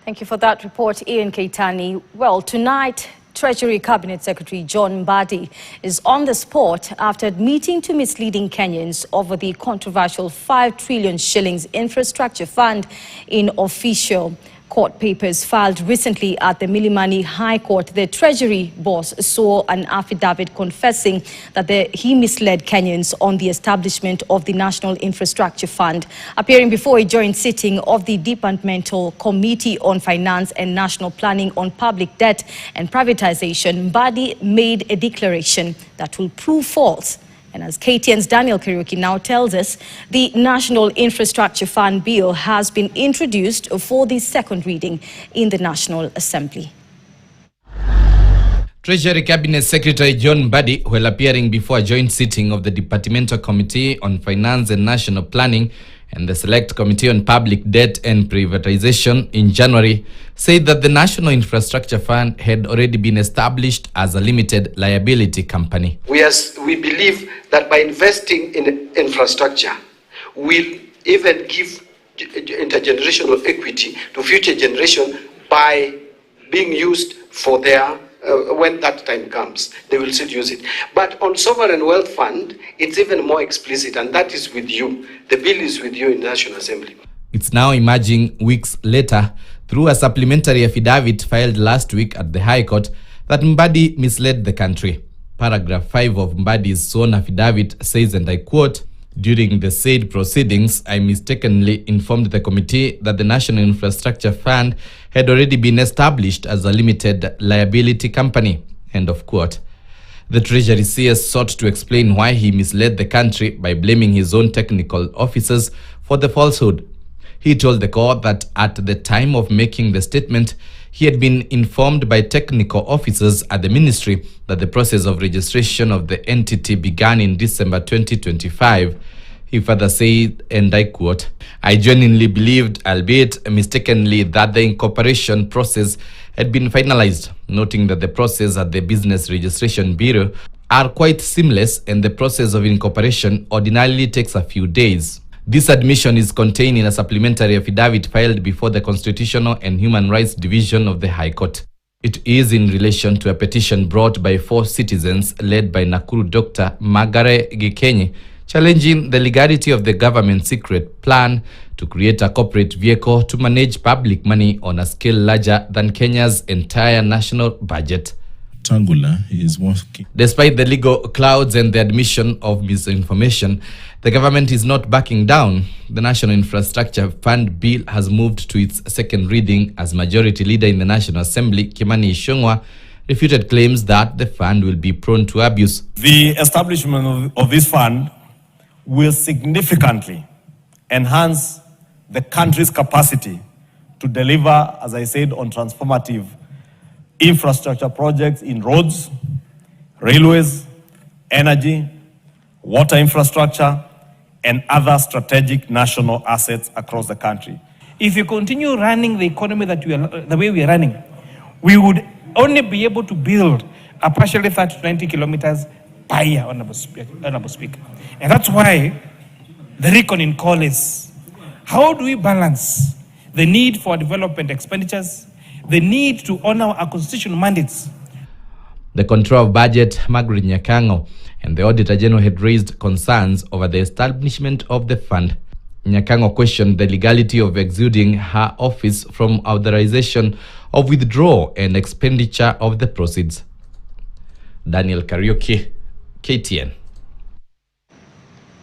Thank you for that report, Ian Keitani. Well, tonight, Treasury Cabinet Secretary John Mbadi is on the spot after admitting to misleading Kenyans over the controversial 5 trillion shillings infrastructure fund in official court papers filed recently at the Milimani High Court. The Treasury boss saw an affidavit confessing that he misled Kenyans on the establishment of the National Infrastructure Fund. Appearing before a joint sitting of the Departmental Committee on Finance and National Planning on Public Debt and Privatization, Mbadi made a declaration that will prove false. And as KTN's Daniel Kariuki now tells us, the National Infrastructure Fund bill has been introduced for the second reading in the National Assembly. Treasury Cabinet Secretary John Mbadi, while appearing before a joint sitting of the Departmental Committee on Finance and National Planning and the Select Committee on Public Debt and Privatization in January, said that the National Infrastructure Fund had already been established as a limited liability company. We believe that by investing in infrastructure, we'll even give intergenerational equity to future generations by being used for their when that time comes, they will still use it. But on sovereign wealth fund, it's even more explicit, and that is with you. The bill is with you in the National Assembly. It's now emerging weeks later through a supplementary affidavit filed last week at the High Court that Mbadi misled the country. Paragraph 5 of Mbadi's sworn affidavit says, and I quote, "During the said proceedings, I mistakenly informed the committee that the National Infrastructure Fund had already been established as a limited liability company." End of quote. The Treasury CS sought to explain why he misled the country by blaming his own technical officers for the falsehood. He told the court that at the time of making the statement, he had been informed by technical officers at the ministry that the process of registration of the entity began in December 2025. He further said, and I quote, "I genuinely believed, albeit mistakenly, that the incorporation process had been finalized, noting that the process at the Business Registration Bureau are quite seamless and the process of incorporation ordinarily takes a few days." This admission is contained in a supplementary affidavit filed before the Constitutional and Human Rights Division of the High Court. It is in relation to a petition brought by 4 citizens led by Nakuru Dr. Magare Gikenyi, challenging the legality of the government's secret plan to create a corporate vehicle to manage public money on a scale larger than Kenya's entire national budget. Tangula is working. Despite the legal clouds and the admission of misinformation, the government is not backing down. The National Infrastructure Fund bill has moved to its second reading as Majority Leader in the National Assembly, Kimani Ichung'wah, refuted claims that the fund will be prone to abuse. The establishment of this fund will significantly enhance the country's capacity to deliver, as I said, on transformative infrastructure projects in roads, railways, energy, water infrastructure, and other strategic national assets across the country. If you continue running the economy the way we are running, we would only be able to build a partially 30 to 90 kilometers per year, Honorable Speaker. And that's why the reckoning call is, how do we balance the need for development expenditures, the need to honor our constitutional mandates? The Controller of Budget, Margaret Nyakango, and the Auditor General had raised concerns over the establishment of the fund. Nyakango questioned the legality of exuding her office from authorization of withdrawal and expenditure of the proceeds. Daniel Kariuki, KTN.